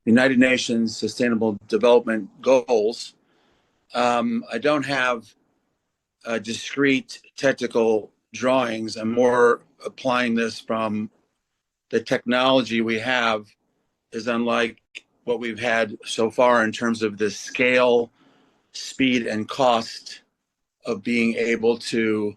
United Nations Sustainable Development Goals. I don't have discrete technical drawings. I'm more applying this from the technology we have is unlike what we've had so far in terms of the scale, speed, and cost of being able to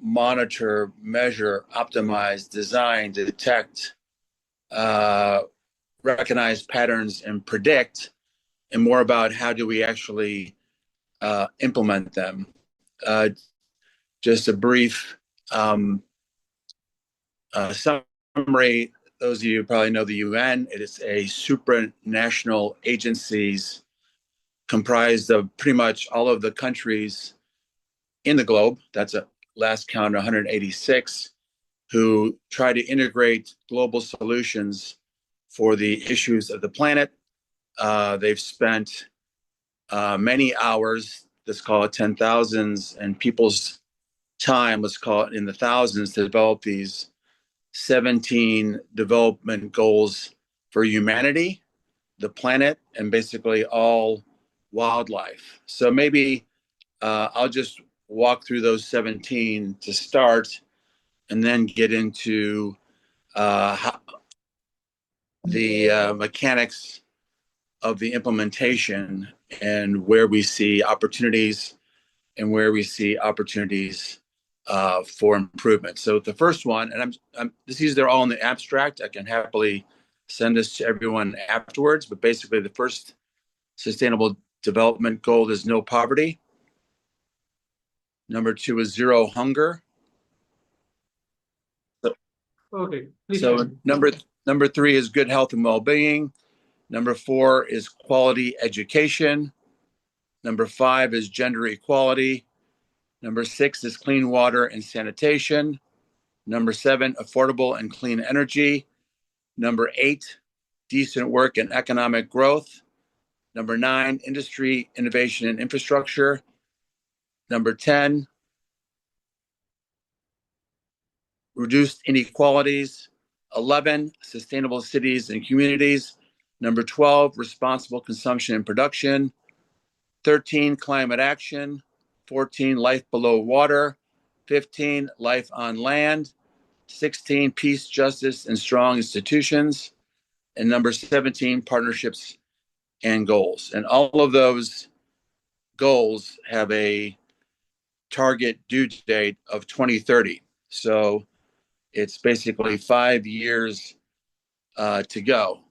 monitor, measure, optimize, design, detect, uh, recognize patterns, and predict, and more about how do we actually implement them. Uh, just a brief summary. Those of you who probably know the UN. It is a supranational agencies comprised of pretty much all of the countries in the globe. That's a last count 186 who try to integrate global solutions for the issues of the planet. They've spent many hours, let's call it 10,000s, and people's time, let's call it in the thousands, to develop these 17 development goals for humanity, the planet, and basically all wildlife. So maybe I'll just walk through those 17 to start and then get into how, the mechanics of the implementation and where we see opportunities and where we see opportunities for improvement. So the first one, and these are all in the abstract. I can happily send this to everyone afterwards, but basically the first sustainable development goal is no poverty. Number two is zero hunger. Okay, please So continue. number three is good health and well-being. Number four is quality education. Number five is gender equality. Number six is clean water and sanitation. Number seven, affordable and clean energy. Number eight, decent work and economic growth. Number nine, industry, innovation, and infrastructure. Number 10, reduced inequalities. 11, sustainable cities and communities. Number 12, responsible consumption and production. 13, climate action. 14, life below water. 15, life on land. 16, peace, justice, and strong institutions. And number 17, partnerships and goals. And all of those goals have a target due date of 2030. So it's basically 5 years to go.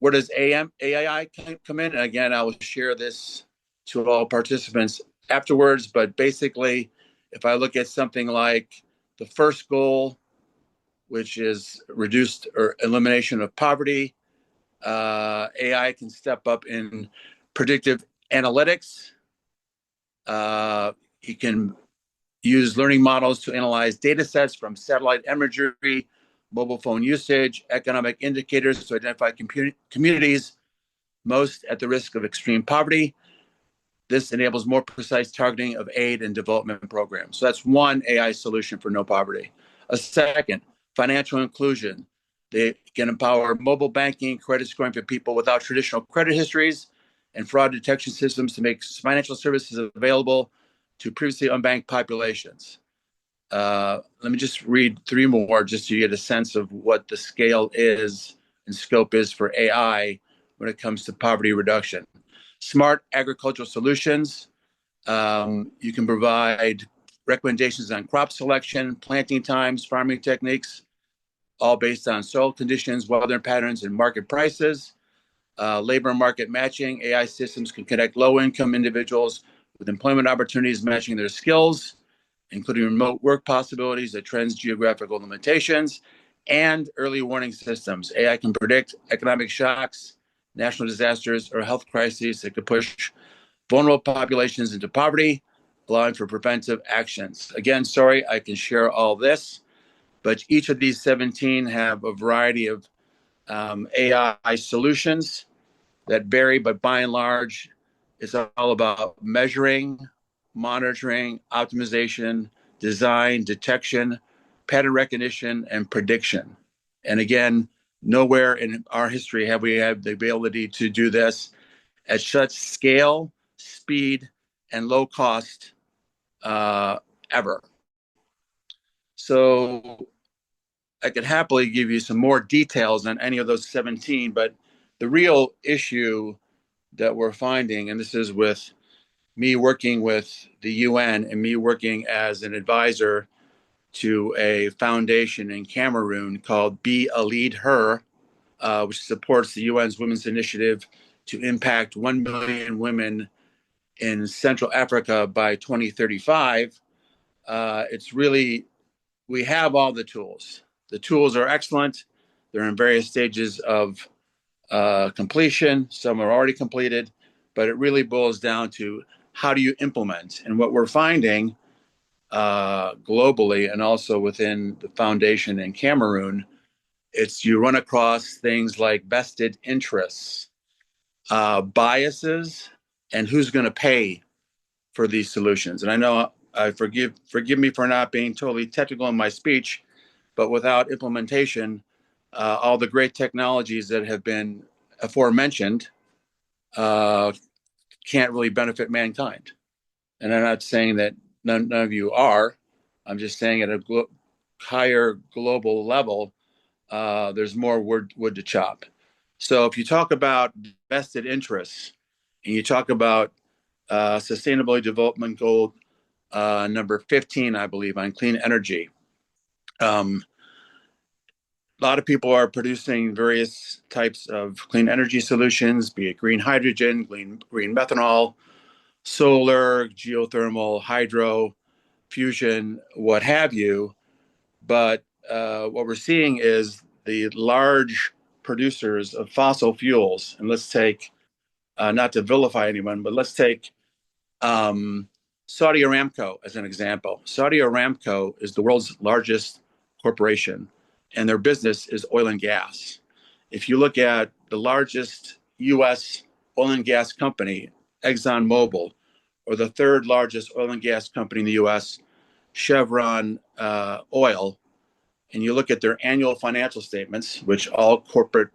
Where does AI come in? And again, I will share this to all participants afterwards. But basically, if I look at something like the first goal, which is reduced or elimination of poverty, AI can step up in predictive analytics. You can use learning models to analyze data sets from satellite imagery, mobile phone usage, economic indicators to identify communities most at the risk of extreme poverty. This enables more precise targeting of aid and development programs. So that's one AI solution for no poverty. A second, financial inclusion. They can empower mobile banking, credit scoring for people without traditional credit histories, and fraud detection systems to make financial services available to previously unbanked populations. Let me just read three more just so you get a sense of what the scale is and scope is for AI when it comes to poverty reduction. Smart agricultural solutions. You can provide recommendations on crop selection, planting times, farming techniques, all based on soil conditions, weather patterns, and market prices. Labor market matching. AI systems can connect low-income individuals with employment opportunities matching their skills, including remote work possibilities that trends geographical limitations, and early warning systems. AI can predict economic shocks, national disasters, or health crises that could push vulnerable populations into poverty, allowing for preventive actions. Again, sorry, I can share all this, but each of these 17 have a variety of AI solutions that vary, but by and large, it's all about measuring, monitoring, optimization, design, detection, pattern recognition, and prediction. And again, Nowhere in our history have we had the ability to do this at such scale, speed, and low cost ever. So I could happily give you some more details on any of those 17, but the real issue that we're finding, and this is with me working with the UN and me working as an advisor to a foundation in Cameroon called Be a Lead Her, which supports the UN's Women's Initiative to impact 1 million women in Central Africa by 2035. It's really, we have all the tools. The tools are excellent. They're in various stages of completion. Some are already completed, but it really boils down to how do you implement? And what we're finding globally and also within the foundation in Cameroon, it's you run across things like vested interests, biases, and who's going to pay for these solutions. And I know I forgive me for not being totally technical in my speech, but without implementation, all the great technologies that have been aforementioned uh, can't really benefit mankind. And I'm not saying that none of you are. I'm just saying at a higher global level, there's more wood to chop. So if you talk about vested interests and you talk about Sustainable Development Goal number 15, I believe, on clean energy, a lot of people are producing various types of clean energy solutions, be it green hydrogen, green methanol, solar, geothermal, hydro, fusion, what have you. But what we're seeing is the large producers of fossil fuels, and let's take, not to vilify anyone, but let's take um, Saudi Aramco as an example. Saudi Aramco is the world's largest corporation, and their business is oil and gas. If you look at the largest U.S. oil and gas company, ExxonMobil, or the third largest oil and gas company in the U.S., Chevron Oil, and you look at their annual financial statements, which all corporate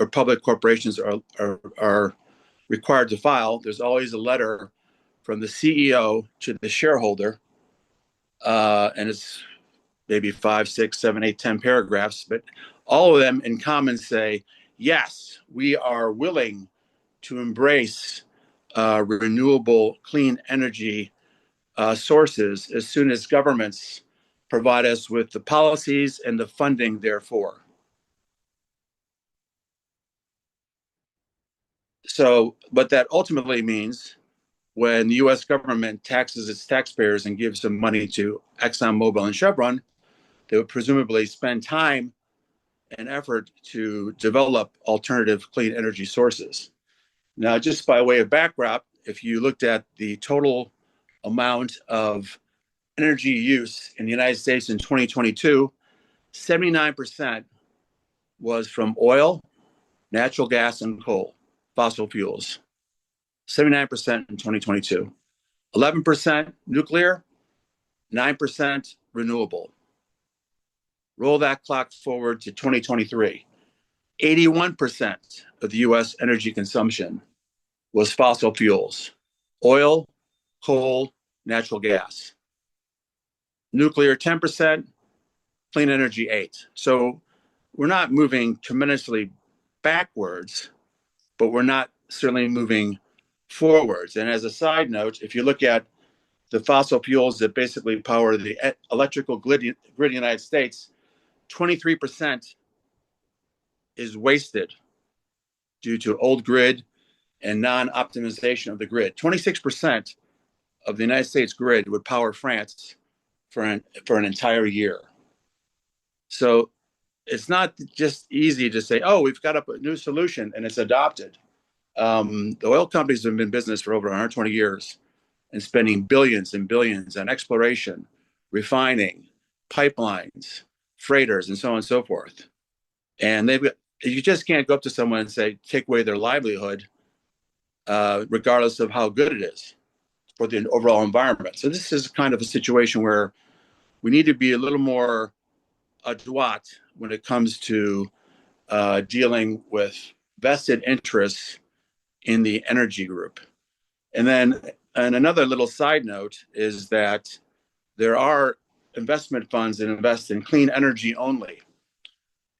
or public corporations are required to file, there's always a letter from the CEO to the shareholder, and it's maybe 5, 6, 7, 8, 10 paragraphs, but all of them in common say, yes, we are willing to embrace renewable clean energy sources as soon as governments provide us with the policies and the funding therefore. So what that ultimately means when the US government taxes its taxpayers and gives them money to ExxonMobil and Chevron, they would presumably spend time and effort to develop alternative clean energy sources. Now, just by way of background, if you looked at the total amount of energy use in the United States in 2022, 79% was from oil, natural gas, and coal, fossil fuels. 79% in 2022. 11% nuclear, 9% renewable. Roll that clock forward to 2023. 81% of the US energy consumption was fossil fuels, oil, coal, natural gas. Nuclear 10%, clean energy 8%. So we're not moving tremendously backwards, but we're not certainly moving forwards. And as a side note, if you look at the fossil fuels that basically power the electrical grid in the United States, 23% is wasted due to old grid and non-optimization of the grid. 26% of the United States grid would power France for an entire year. So it's not just easy to say, oh, we've got a new solution and it's adopted. The oil companies have been in business for over 120 years and spending billions and billions on exploration, refining, pipelines, freighters, and so on and so forth. And you just can't go up to someone and say, take away their livelihood, regardless of how good it is for the overall environment. So this is kind of a situation where we need to be a little more adroit when it comes to dealing with vested interests in the energy group. And another little side note is that there are investment funds that invest in clean energy only.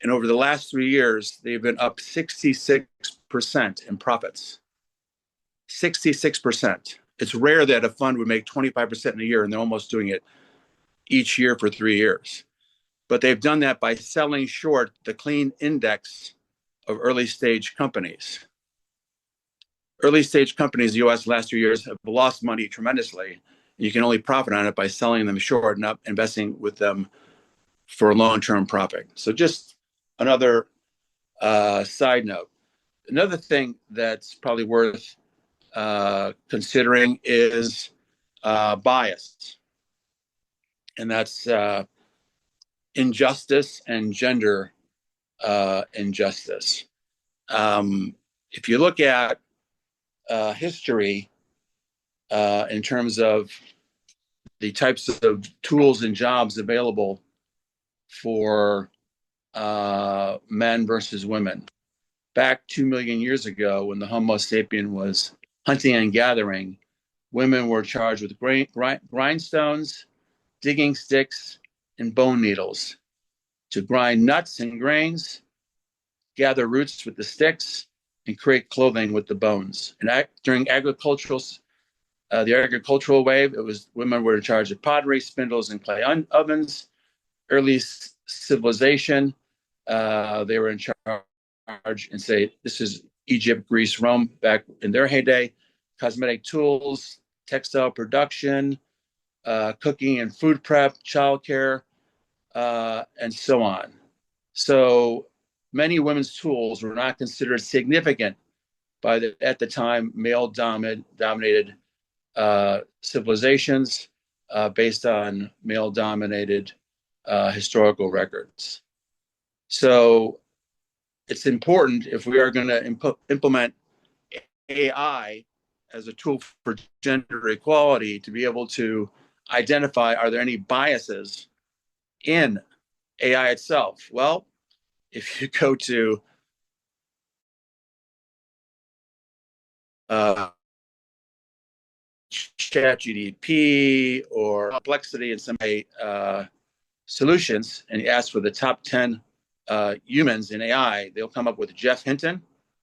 And over the last 3 years, they've been up 66% in profits. 66%. It's rare that a fund would make 25% in a year, and they're almost doing it each year for 3 years. But they've done that by selling short the clean index of early stage companies. Early stage companies in the US last 2 years have lost money tremendously. You can only profit on it by selling them short, not investing with them for long-term profit. So just another side note. Another thing that's probably worth considering is bias, and that's injustice and gender injustice. If you look at history in terms of the types of tools and jobs available for men versus women, back 2 million years ago, when the Homo sapien was hunting and gathering, women were charged with grindstones, digging sticks, and bone needles to grind nuts and grains, gather roots with the sticks, and create clothing with the bones. And during the agricultural wave, it was women were in charge of pottery, spindles, and clay ovens. Early civilization, they were in charge and say, this is Egypt, Greece, Rome, back in their heyday, cosmetic tools, textile production, cooking and food prep, childcare, and so on. So many women's tools were not considered significant at the time, male-dominated civilizations based on male-dominated historical records. So it's important, if we are going to implement AI as a tool for gender equality, to be able to identify, are there any biases in AI itself? Well, if you go to ChatGPT or Complexity and some solutions, and you ask for the top 10 humans in AI, they'll come up with Jeff Hinton,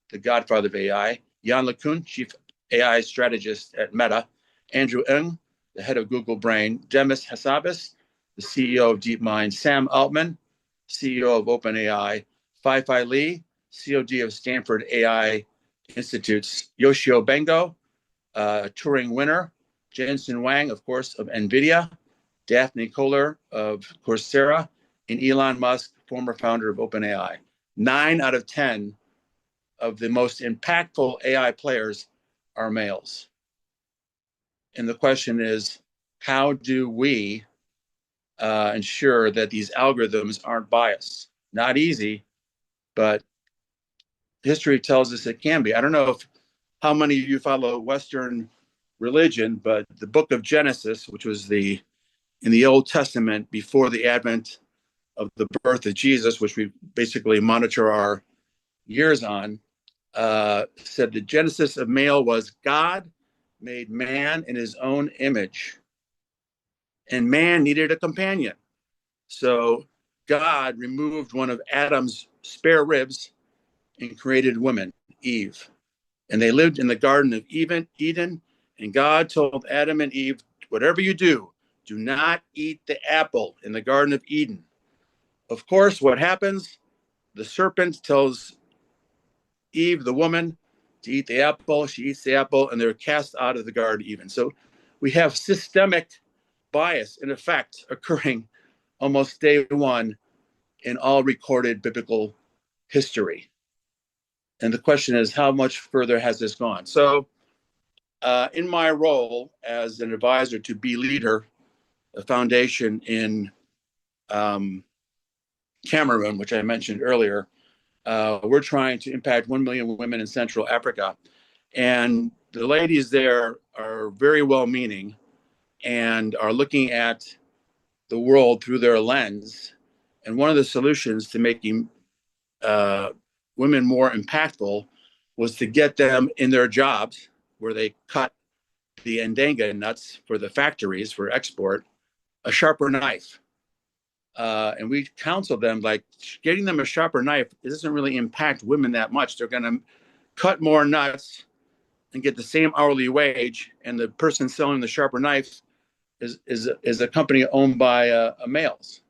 the godfather of AI, Jan LeCun, chief AI strategist at Meta, Andrew Ng, the head of Google Brain, Demis Hassabis, the CEO of DeepMind, Sam Altman, CEO of OpenAI, Fei Li, COD of Stanford AI Institutes, Yoshio Bengo, Turing winner, Jensen Huang, of course, of NVIDIA, Daphne Koller of Coursera, and Elon Musk, former founder of OpenAI. 9 out of 10 of the most impactful AI players are males. And the question is, how do we ensure that these algorithms aren't biased? Not easy, but history tells us it can be. I don't know how many of you follow Western religion, but the book of Genesis, which was in the Old Testament before the advent of the birth of Jesus, which we basically monitor our years on, said the genesis of male was God made man in his own image, and man needed a companion. So God removed one of Adam's spare ribs and created woman, Eve. And they lived in the Garden of Eden, and God told Adam and Eve, whatever you do not eat the apple in the Garden of Eden. Of course, what happens? The serpent tells Eve, the woman, to eat the apple. She eats the apple, and they're cast out of the Garden of Eden. So we have systemic bias, in effect, occurring almost day one in all recorded biblical history. And the question is, how much further has this gone? So in my role as an advisor to Be Leader, a foundation in Cameroon, which I mentioned earlier, we're trying to impact 1 million women in Central Africa. And the ladies there are very well-meaning and are looking at the world through their lens. And one of the solutions to making women more impactful was to get them in their jobs where they cut the ndanga nuts for the factories for export, a sharper knife. And we counsel them, like, getting them a sharper knife, it doesn't really impact women that much. They're going to cut more nuts and get the same hourly wage, and the person selling the sharper knife is a company owned by males.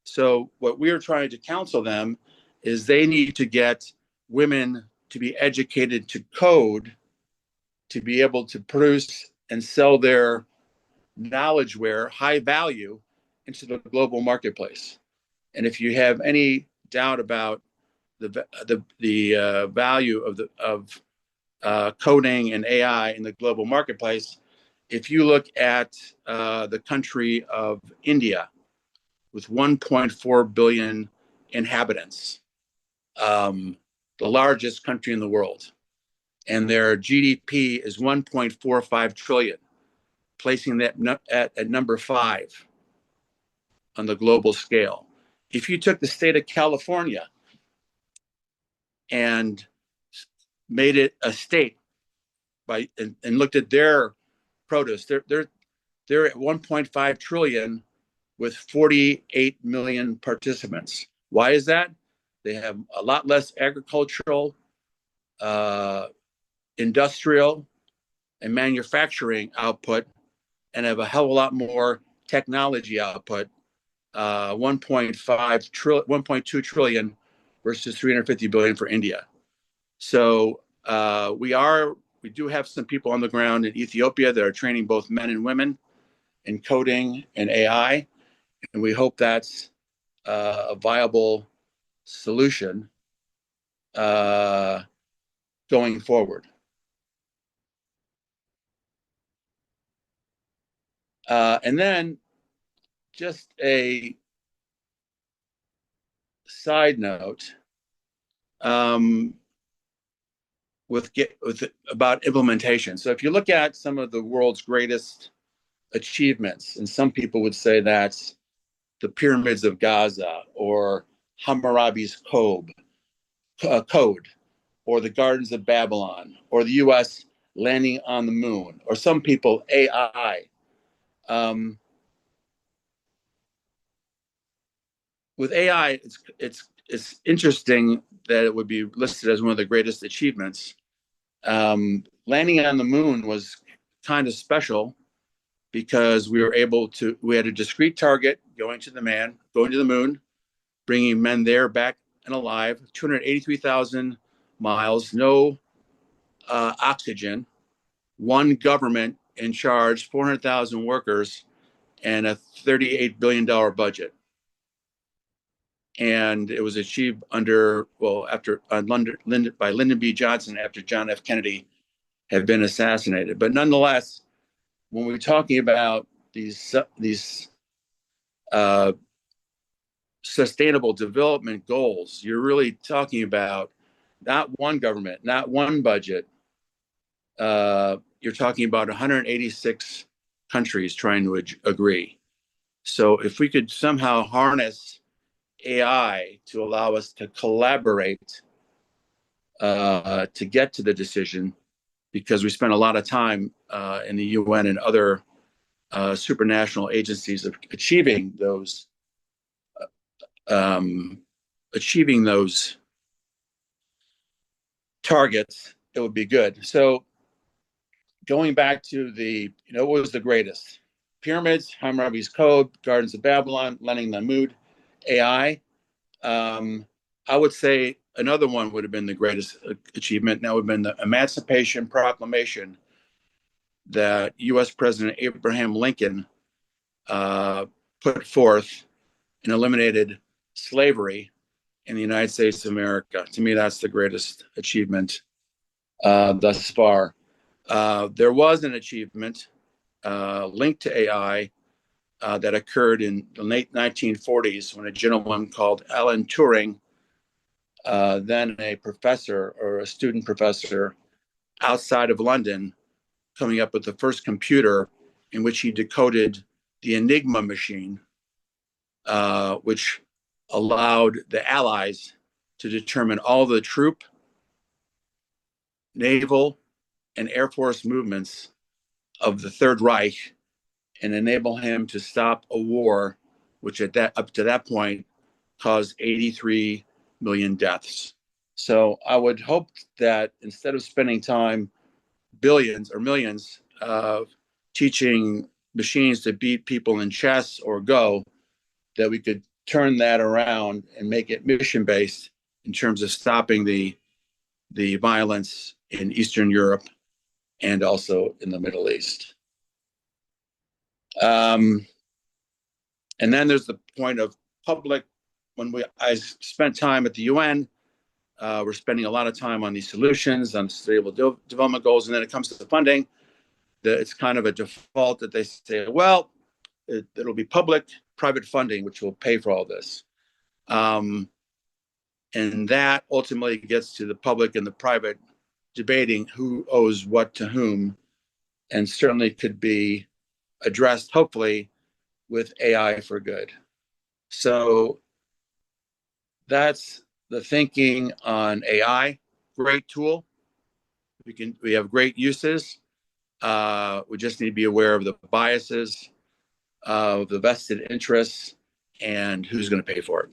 So what we're trying to counsel them is they need to get women to be educated to code, to be able to produce and sell their knowledge ware, high value, into the global marketplace. And if you have any doubt about the value of coding and AI in the global marketplace, if you look at the country of India with 1.4 billion inhabitants, the largest country in the world, and their GDP is 1.45 trillion, placing that at number 5 on the global scale. If you took the state of California and made it a state and looked at their produce, they're at 1.5 trillion with 48 million participants. Why is that? They have a lot less agricultural, industrial, and manufacturing output, and have a hell of a lot more technology output. 1.2 trillion versus 350 billion for India. So we do have some people on the ground in Ethiopia that are training both men and women in coding and AI, and we hope that's a viable solution going forward. And then just a side note with about implementation. So if you look at some of the world's greatest achievements, and some people would say that's the pyramids of Gaza or Hammurabi's code, or the gardens of Babylon, or the U.S. landing on the moon, or some people AI. With AI, it's interesting that it would be listed as one of the greatest achievements. Landing on the moon was kind of special because we had a discrete target going to the moon, bringing men there back and alive, 283,000 miles, no oxygen, one government in charge, 400,000 workers, and a $38 billion budget. And it was achieved by Lyndon B. Johnson after John F. Kennedy had been assassinated. But nonetheless, when we're talking about these sustainable development goals, you're really talking about not one government, not one budget. You're talking about 186 countries trying to agree. So if we could somehow harness AI to allow us to collaborate to get to the decision, because we spent a lot of time in the UN and other supranational agencies of achieving those targets, it would be good. So going back to what was the greatest? Pyramids, Hammurabi's Code, Gardens of Babylon, Landing on the Moon, AI. I would say another one would have been the greatest achievement, and that would have been the Emancipation Proclamation that U.S. President Abraham Lincoln put forth and eliminated slavery in the United States of America. To me, that's the greatest achievement thus far. There was an achievement linked to AI that occurred in the late 1940s when a gentleman called Alan Turing, then a professor or a student professor outside of London, coming up with the first computer in which he decoded the Enigma machine, which allowed the Allies to determine all the troop, naval, and Air Force movements of the Third Reich and enable him to stop a war, which up to that point caused 83 million deaths. So I would hope that instead of spending time, billions or millions, teaching machines to beat people in chess or Go, that we could turn that around and make it mission based in terms of stopping the violence in Eastern Europe and also in the Middle East. And then there's the point of public. I spent time at the UN, we're spending a lot of time on these solutions, on sustainable development goals, and then it comes to the funding. It's kind of a default that they say, well, it'll be public-private funding, which will pay for all this. And that ultimately gets to the public and the private debating who owes what to whom, and certainly could be addressed, hopefully, with AI for good. So that's the thinking on AI. Great tool. We have great uses. We just need to be aware of the biases, of the vested interests, and who's going to pay for it.